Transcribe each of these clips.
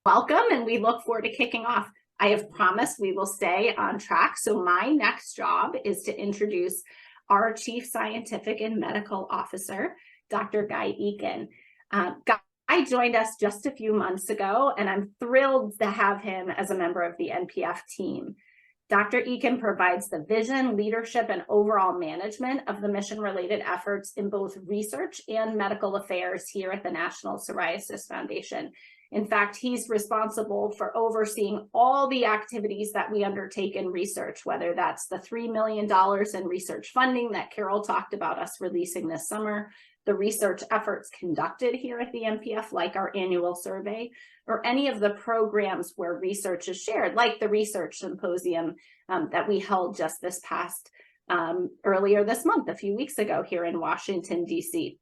Welcome, and we look forward to kicking off. I have promised we will stay on track, so my next job is to introduce our Chief Scientific and Medical Officer, Dr. Guy Eakin. Guy joined us just a few months ago, and I'm thrilled to have him as a member of the NPF team. Dr. Eakin provides the vision, leadership, and overall management of the mission-related efforts in both research and medical affairs here at the National Psoriasis Foundation. In fact, he's responsible for overseeing all the activities that we undertake in research, whether that's the $3 million in research funding that Carol talked about us releasing this summer, the research efforts conducted here at the NPF, like our annual survey, or any of the programs where research is shared, like the research symposium that we held just this past earlier this month, a few weeks ago here in Washington, D.C.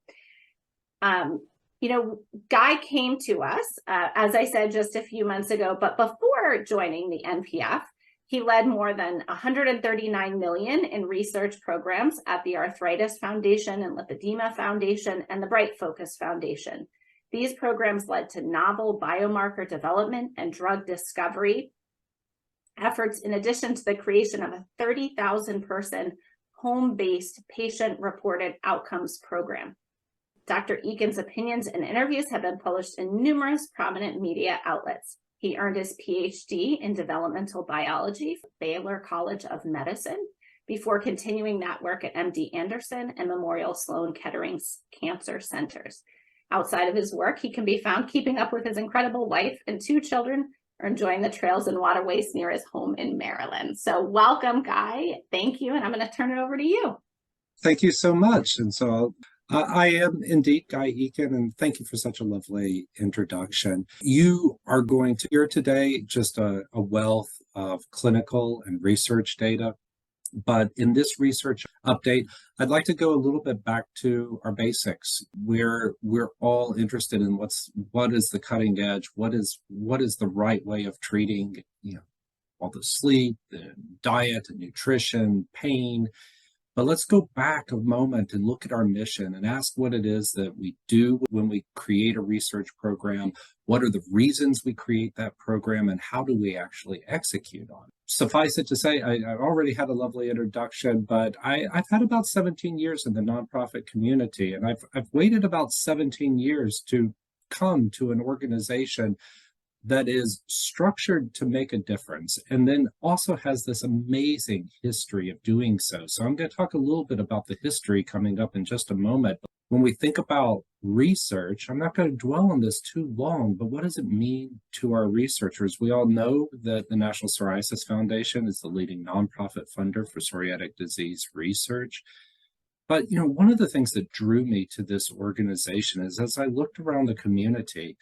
Guy came to us, as I said, just a few months ago, but before joining the NPF, he led more than $139 million in research programs at the Arthritis Foundation and Lipedema Foundation and the Bright Focus Foundation. These programs led to novel biomarker development and drug discovery efforts, in addition to the creation of a 30,000-person home-based patient-reported outcomes program. Dr. Eakin's opinions and interviews have been published in numerous prominent media outlets. He earned his Ph.D. in developmental biology from Baylor College of Medicine before continuing that work at MD Anderson and Memorial Sloan Kettering's cancer centers. Outside of his work, he can be found keeping up with his incredible wife and 2 children, or enjoying the trails and waterways near his home in Maryland. So welcome, Guy. Thank you, and I'm going to turn it over to you. Thank you so much. And so I am indeed Guy Eakin, and thank you for such a lovely introduction. You are going to hear today just a wealth of clinical and research data. But in this research update, I'd like to go a little bit back to our basics. We're all interested in what is the cutting edge, what is the right way of treating, all the sleep, the diet, and nutrition, pain. But let's go back a moment and look at our mission and ask what it is that we do when we create a research program. What are the reasons we create that program, and how do we actually execute on it? Suffice it to say, I already had a lovely introduction, but I've had about 17 years in the nonprofit community, and I've waited about 17 years to come to an organization that is structured to make a difference, and then also has this amazing history of doing so. So I'm going to talk a little bit about the history coming up in just a moment. When we think about research, I'm not going to dwell on this too long, but what does it mean to our researchers? We all know that the National Psoriasis Foundation is the leading nonprofit funder for psoriatic disease research. But, one of the things that drew me to this organization is, as I looked around the community,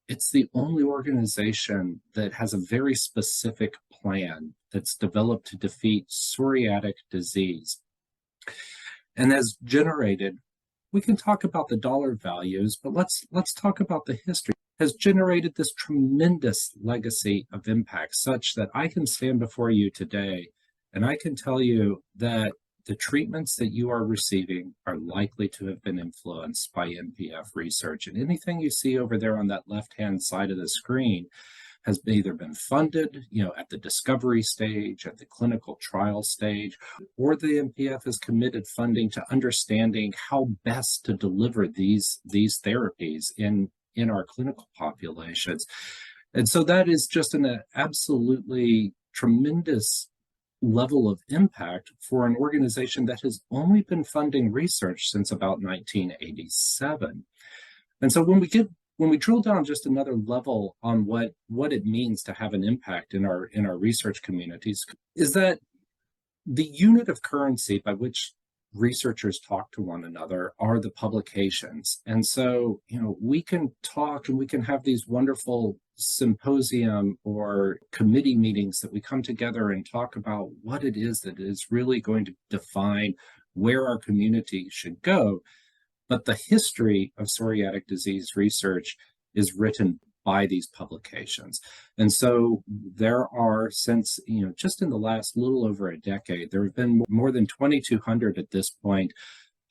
it's the only organization that has a very specific plan that's developed to defeat psoriatic disease and has generated, we can talk about the dollar values, but let's talk about the history, has generated this tremendous legacy of impact such that I can stand before you today and I can tell you that the treatments that you are receiving are likely to have been influenced by NPF research. And anything you see over there on that left-hand side of the screen has either been funded, at the discovery stage, at the clinical trial stage, or the NPF has committed funding to understanding how best to deliver these therapies in our clinical populations. And so that is just an absolutely tremendous level of impact for an organization that has only been funding research since about 1987. And so when we drill down just another level on what it means to have an impact in our research communities, is that the unit of currency by which researchers talk to one another are the publications. And so, we can talk and we can have these wonderful symposium or committee meetings that we come together and talk about what it is that is really going to define where our community should go. But the history of psoriatic disease research is written by these publications. And so there are, since, just in the last little over a decade, there have been more than 2,200 at this point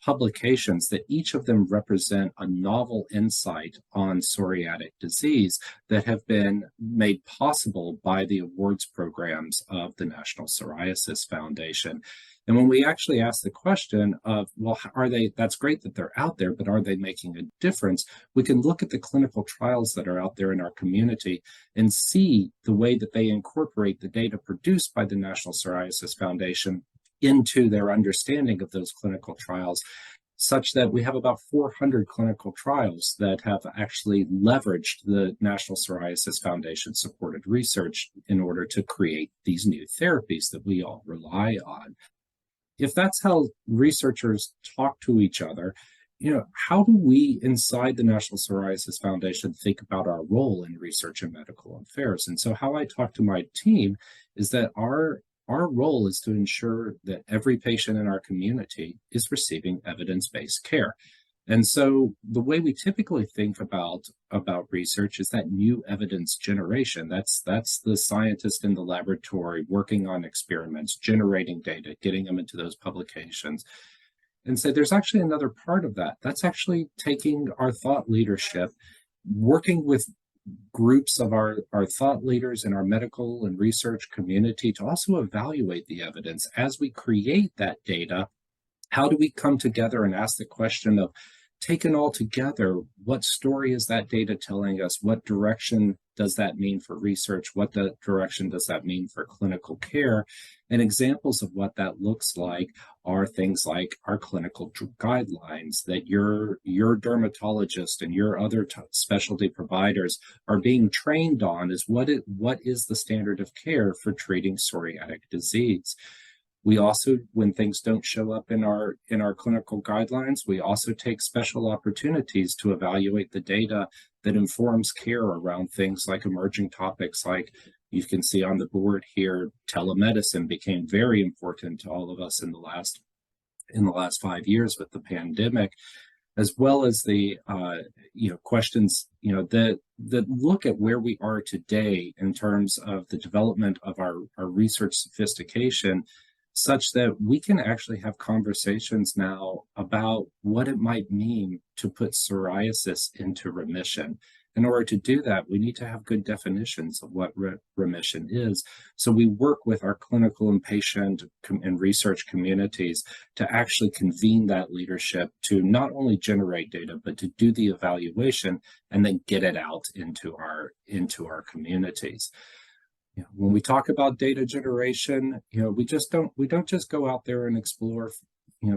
publications that each of them represent a novel insight on psoriatic disease that have been made possible by the awards programs of the National Psoriasis Foundation. And when we actually ask the question of, well, that's great that they're out there, but are they making a difference? We can look at the clinical trials that are out there in our community and see the way that they incorporate the data produced by the National Psoriasis Foundation into their understanding of those clinical trials, such that we have about 400 clinical trials that have actually leveraged the National Psoriasis Foundation supported research in order to create these new therapies that we all rely on. If that's how researchers talk to each other, how do we inside the National Psoriasis Foundation think about our role in research and medical affairs? And so how I talk to my team is that our role is to ensure that every patient in our community is receiving evidence-based care. And so the way we typically think about research is that new evidence generation. That's the scientist in the laboratory working on experiments, generating data, getting them into those publications. And so there's actually another part of that. That's actually taking our thought leadership, working with groups of our thought leaders in our medical and research community to also evaluate the evidence. As we create that data, how do we come together and ask the question of, taken all together, what story is that data telling us? What direction does that mean for research? What direction does that mean for clinical care? And examples of what that looks like are things like our clinical guidelines that your dermatologist and your other specialty providers are being trained on, is what is the standard of care for treating psoriatic disease. We also, when things don't show up in our clinical guidelines, we also take special opportunities to evaluate the data that informs care around things like emerging topics like, you can see on the board here, telemedicine became very important to all of us in the last 5 years with the pandemic, as well as the questions that look at where we are today in terms of the development of our research sophistication, such that we can actually have conversations now about what it might mean to put psoriasis into remission. In order to do that, we need to have good definitions of what remission is. So we work with our clinical and patient and research communities to actually convene that leadership to not only generate data, but to do the evaluation and then get it out into our communities. When we talk about data generation, we don't just go out there and explore,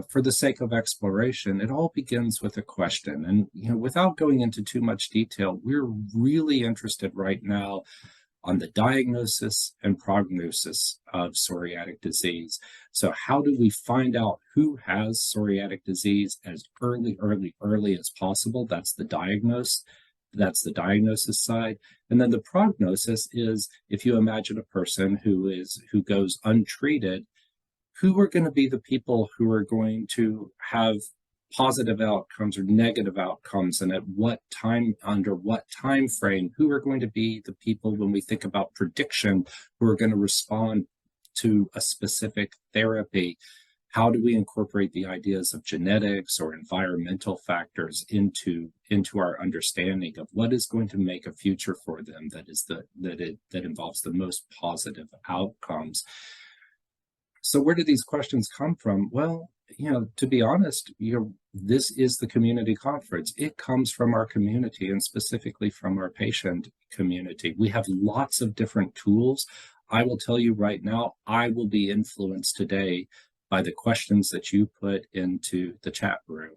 for the sake of exploration. It all begins with a question. And, without going into too much detail, we're really interested right now on the diagnosis and prognosis of psoriatic disease. So how do we find out who has psoriatic disease as early as possible? That's the diagnosis side. And then the prognosis is, if you imagine a person who goes untreated, who are going to be the people who are going to have positive outcomes or negative outcomes, and at what time, under what time frame, who are going to be the people, when we think about prediction, who are going to respond to a specific therapy. How do we incorporate the ideas of genetics or environmental factors into our understanding of what is going to make a future for them that involves the most positive outcomes? So where do these questions come from? Well, to be honest, this is the community conference. It comes from our community, and specifically from our patient community. We have lots of different tools. I will tell you right now, I will be influenced today by the questions that you put into the chat room.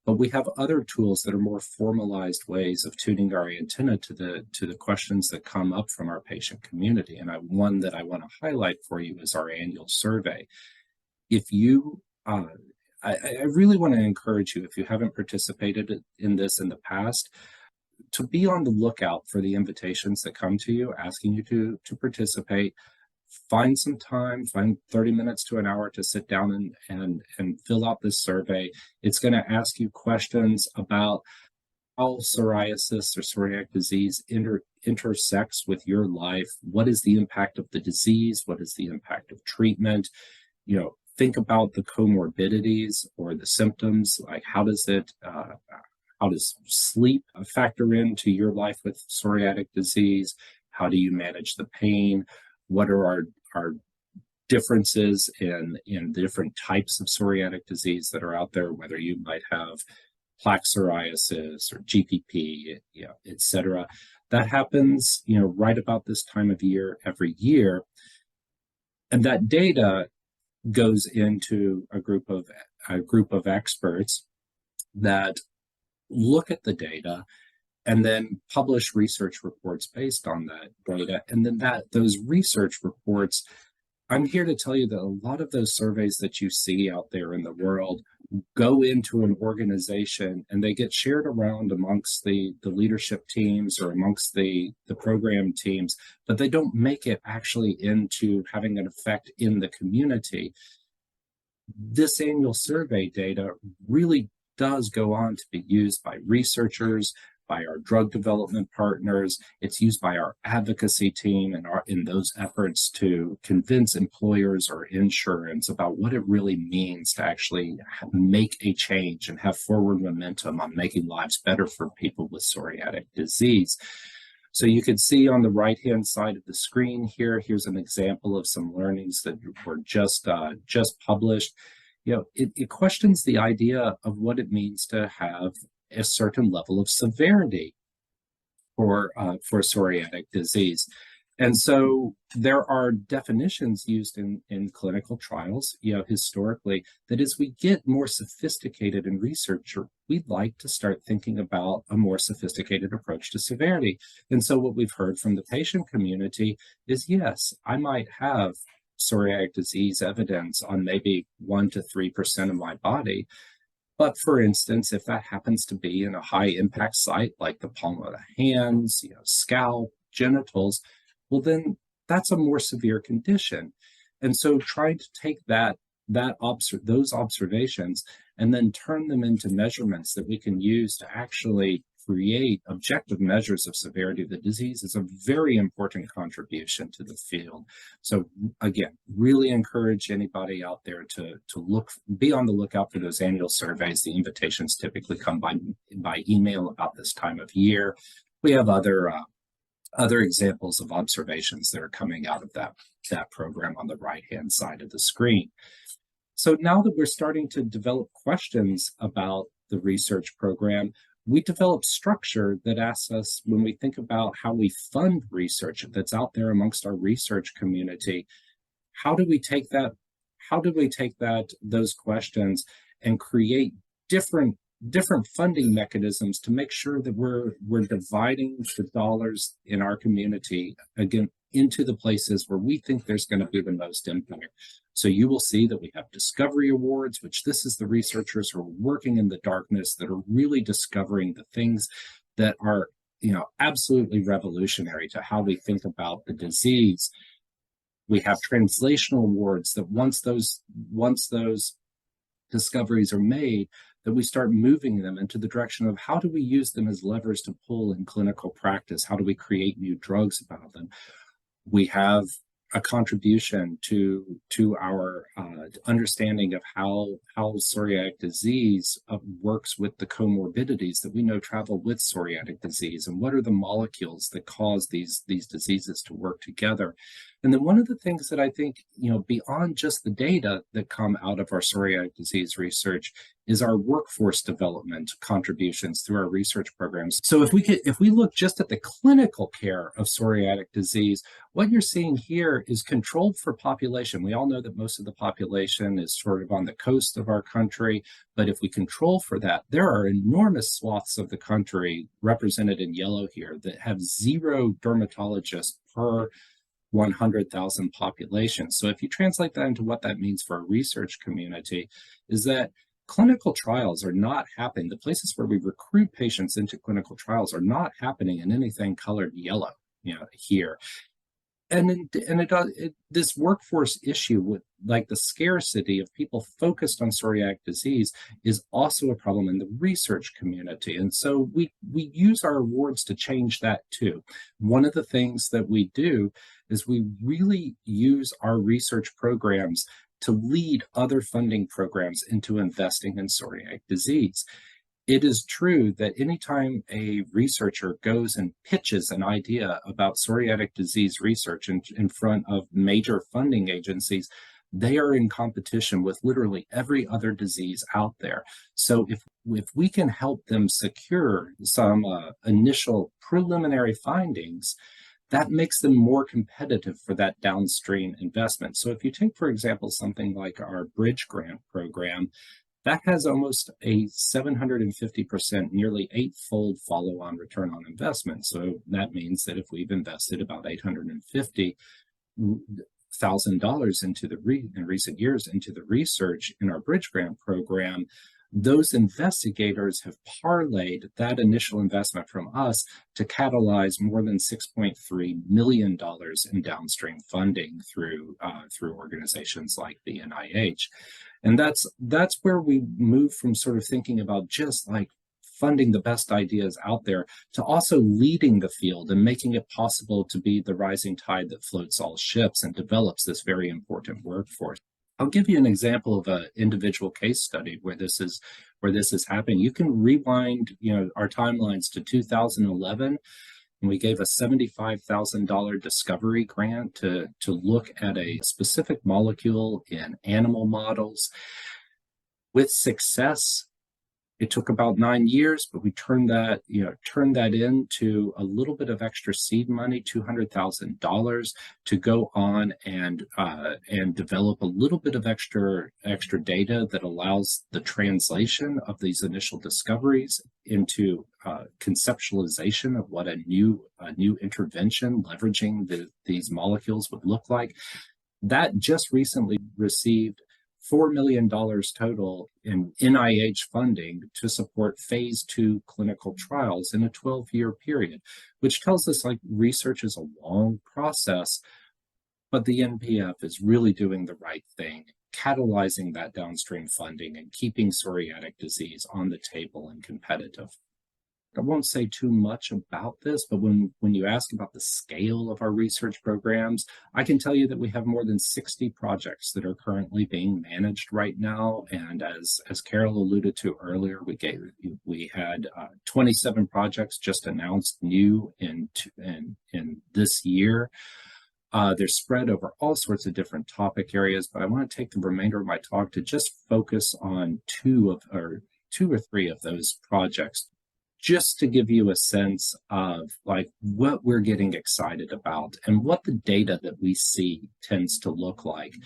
But we have other tools that are more formalized ways of tuning our antenna to the questions that come up from our patient community. And one that I want to highlight for you is our annual survey. If you, I really want to encourage you, if you haven't participated in this in the past, to be on the lookout for the invitations that come to you, asking you to participate. Find some time, find 30 minutes to an hour to sit down and fill out this survey. It's going to ask you questions about how psoriasis or psoriatic disease intersects with your life. What is the impact of the disease? What is the impact of treatment? think about the comorbidities or the symptoms, like how does sleep factor into your life with psoriatic disease? How do you manage the pain? What are our differences in the different types of psoriatic disease that are out there, whether you might have plaque psoriasis or GPP, et cetera. That happens, right about this time of year every year. And that data goes into a group of experts that look at the data and then publish research reports based on that data. And then those research reports, I'm here to tell you that a lot of those surveys that you see out there in the world go into an organization and they get shared around amongst the leadership teams or amongst the program teams, but they don't make it actually into having an effect in the community. This annual survey data really does go on to be used by researchers, by our drug development partners. It's used by our advocacy team in those efforts to convince employers or insurance about what it really means to actually make a change and have forward momentum on making lives better for people with psoriatic disease. So you can see on the right-hand side of the screen here's an example of some learnings that were just published. It questions the idea of what it means to have a certain level of severity for psoriatic disease. And so there are definitions used in clinical trials, historically, that as we get more sophisticated in research, we'd like to start thinking about a more sophisticated approach to severity. And so what we've heard from the patient community is, yes, I might have psoriatic disease evidence on maybe 1 to 3% of my body. But for instance, if that happens to be in a high impact site like the palm of the hands, scalp, genitals, well, then that's a more severe condition. And so trying to take those observations and then turn them into measurements that we can use to actually create objective measures of severity of the disease is a very important contribution to the field. So again, really encourage anybody out there to be on the lookout for those annual surveys. The invitations typically come by email about this time of year. We have other examples of observations that are coming out of that program on the right-hand side of the screen. So now that we're starting to develop questions about the research program, we develop structure that asks us, when we think about how we fund research that's out there amongst our research community, how do we take those questions and create different funding mechanisms to make sure that we're dividing the dollars in our community again into the places where we think there's going to be the most impact. So you will see that we have discovery awards, which this is the researchers who are working in the darkness that are really discovering the things that are, absolutely revolutionary to how we think about the disease. We have translational awards that once those discoveries are made, that we start moving them into the direction of how do we use them as levers to pull in clinical practice? How do we create new drugs about them? We have a contribution to our understanding of how psoriatic disease works with the comorbidities that we know travel with psoriatic disease, and what are the molecules that cause these diseases to work together. And then one of the things that I think, beyond just the data that come out of our psoriatic disease research is our workforce development contributions through our research programs. So if we look just at the clinical care of psoriatic disease, what you're seeing here is controlled for population. We all know that most of the population is sort of on the coast of our country, but if we control for that, there are enormous swaths of the country represented in yellow here that have 0 dermatologists per 100,000 population. So if you translate that into what that means for a research community, is that clinical trials are not happening. The places where we recruit patients into clinical trials are not happening in anything colored yellow, here. And this workforce issue with like the scarcity of people focused on psoriatic disease is also a problem in the research community. And so we use our awards to change that too. One of the things that we do is we really use our research programs to lead other funding programs into investing in psoriatic disease. It is true that anytime a researcher goes and pitches an idea about psoriatic disease research in front of major funding agencies, they are in competition with literally every other disease out there. So if we can help them secure some initial preliminary findings, that makes them more competitive for that downstream investment. So if you take, for example, something like our Bridge Grant program, that has almost a 750%, nearly eightfold follow-on return on investment. So that means that if we've invested about $850,000 in recent years into the research in our Bridge Grant program, those investigators have parlayed that initial investment from us to catalyze more than $6.3 million in downstream funding through organizations like the NIH. And that's where we move from sort of thinking about just like funding the best ideas out there to also leading the field and making it possible to be the rising tide that floats all ships and develops this very important workforce. I'll give you an example of an individual case study where this is happening. You can rewind, our timelines to 2011. And we gave a $75,000 discovery grant to look at a specific molecule in animal models. With success, it took about 9 years, but we turned that into a little bit of extra seed money, $200,000, to go on and develop a little bit of extra data that allows the translation of these initial discoveries into conceptualization of what a new intervention leveraging these molecules would look like. That just recently received $4 million total in NIH funding to support phase 2 clinical trials in a 12-year period, which tells us like research is a long process, but the NPF is really doing the right thing, catalyzing that downstream funding and keeping psoriatic disease on the table and competitive. I won't say too much about this, but when you ask about the scale of our research programs, I can tell you that we have more than 60 projects that are currently being managed right now. And as Carol alluded to earlier, we had 27 projects just announced new in this year. They're spread over all sorts of different topic areas, but I want to take the remainder of my talk to just focus on two or three of those projects, just to give you a sense of like what we're getting excited about and what the data that we see tends to look like.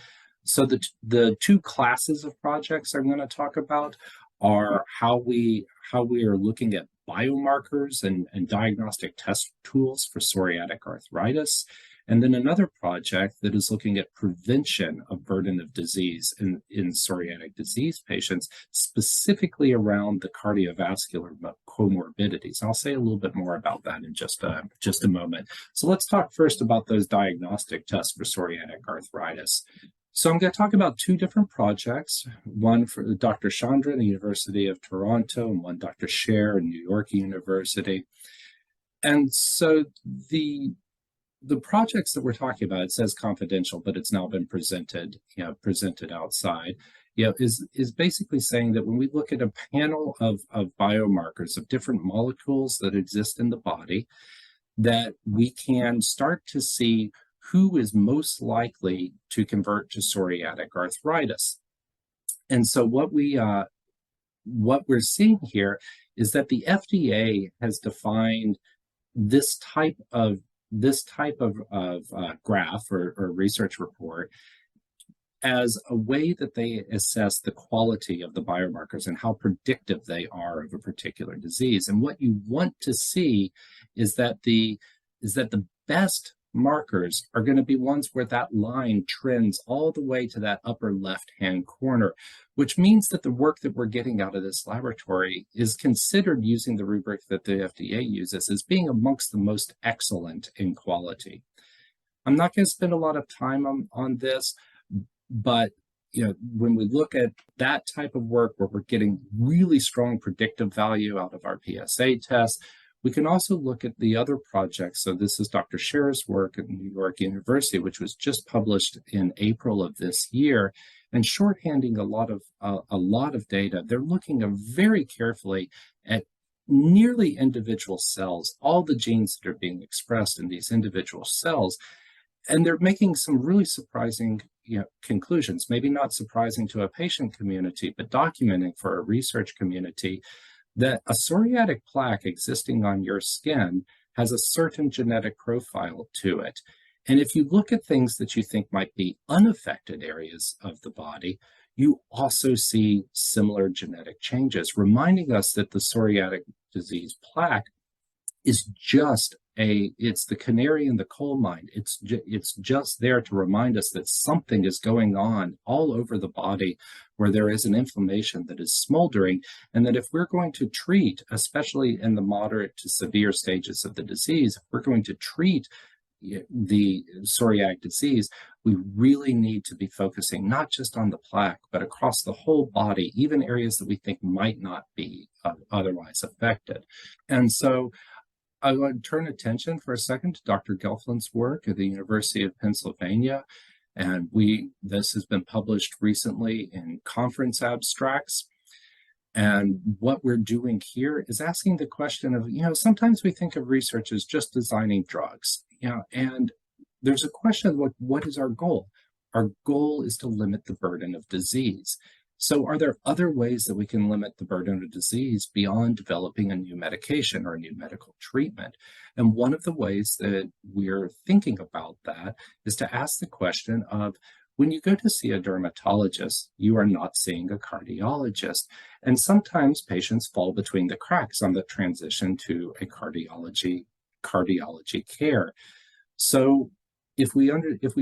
So the two classes of projects I'm going to talk about are how we are looking at biomarkers and diagnostic test tools for psoriatic arthritis. And then another project that is looking at prevention of burden of disease in psoriatic disease patients, specifically around the cardiovascular comorbidities. I'll say a little bit more about that in just a moment. So let's talk first about those diagnostic tests for psoriatic arthritis. So I'm going to talk about two different projects, one for Dr. Chandra in the University of Toronto and one Dr. Scher in New York University. And so the projects that we're talking about, it says confidential, but it's now been presented outside, is basically saying that when we look at a panel of biomarkers of different molecules that exist in the body, that we can start to see who is most likely to convert to psoriatic arthritis. And so what we're seeing here is that the FDA has defined this type of graph or research report as a way that they assess the quality of the biomarkers and how predictive they are of a particular disease. And what you want to see is that the best markers are going to be ones where that line trends all the way to that upper left-hand corner, which means that the work that we're getting out of this laboratory is considered, using the rubric that the FDA uses, as being amongst the most excellent in quality. I'm not going to spend a lot of time on this, but when we look at that type of work where we're getting really strong predictive value out of our PSA tests, we can also look at the other projects. So this is Dr. Scher's work at New York University, which was just published in April of this year. and shorthanding a lot of data. They're looking very carefully at nearly individual cells, all the genes that are being expressed in these individual cells, and they're making some really surprising conclusions, maybe not surprising to a patient community, but documenting for a research community that a psoriatic plaque existing on your skin has a certain genetic profile to it. And if you look at things that you think might be unaffected areas of the body, you also see similar genetic changes, reminding us that the psoriatic disease plaque is it's the canary in the coal mine. It's just there to remind us that something is going on all over the body where there is an inflammation that is smoldering, and that if we're going to treat, especially in the moderate to severe stages of the disease, if we're going to treat the psoriatic disease, we really need to be focusing not just on the plaque, but across the whole body, even areas that we think might not be otherwise affected. And so I want to turn attention for a second to Dr. Gelfland's work at the University of Pennsylvania. And this has been published recently in conference abstracts. And what we're doing here is asking the question of, sometimes we think of research as just designing drugs, and there's a question of what is our goal? Our goal is to limit the burden of disease. So are there other ways that we can limit the burden of disease beyond developing a new medication or a new medical treatment? And one of the ways that we're thinking about that is to ask the question of, when you go to see a dermatologist, you are not seeing a cardiologist. And sometimes patients fall between the cracks on the transition to a cardiology care. So if we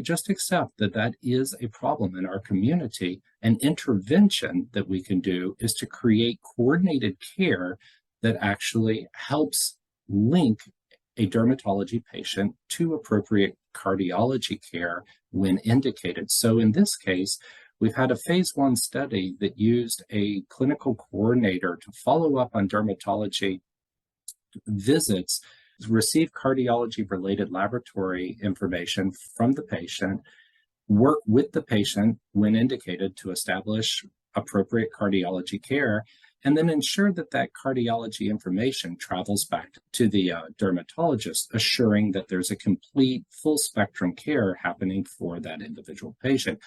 just accept that is a problem in our community, an intervention that we can do is to create coordinated care that actually helps link a dermatology patient to appropriate cardiology care when indicated. So in this case, we've had a phase 1 study that used a clinical coordinator to follow up on dermatology visits, receive cardiology-related laboratory information from the patient, work with the patient when indicated to establish appropriate cardiology care, and then ensure that cardiology information travels back to the dermatologist, assuring that there's a complete full spectrum care happening for that individual patient.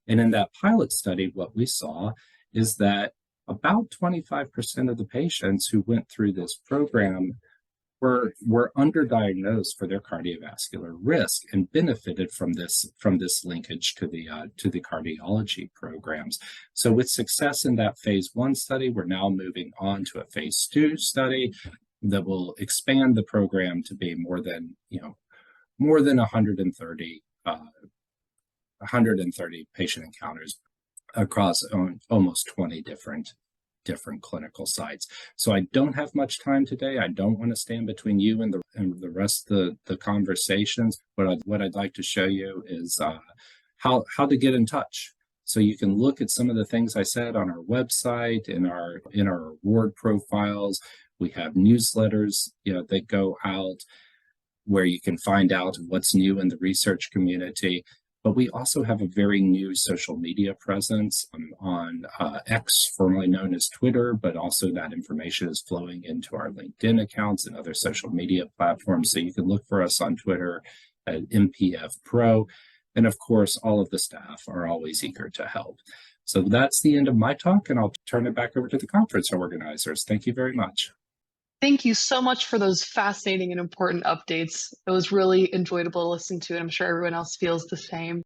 And in that pilot study, what we saw is that about 25% of the patients who went through this program were underdiagnosed for their cardiovascular risk and benefited from this linkage to the cardiology programs. So with success in that phase 1 study, we're now moving on to a phase 2 study that will expand the program to be more than 130 patient encounters across almost 20 different clinical sites. So I don't have much time today. I don't want to stand between you and the rest of the conversations. What I'd like to show you is how to get in touch. So you can look at some of the things I said on our website, in our award profiles. We have newsletters, that go out where you can find out what's new in the research community. But we also have a very new social media presence on X, formerly known as Twitter, but also that information is flowing into our LinkedIn accounts and other social media platforms. So you can look for us on Twitter at NPF Pro. And of course, all of the staff are always eager to help. So that's the end of my talk, and I'll turn it back over to the conference organizers. Thank you very much. Thank you so much for those fascinating and important updates. It was really enjoyable to listen to, and I'm sure everyone else feels the same.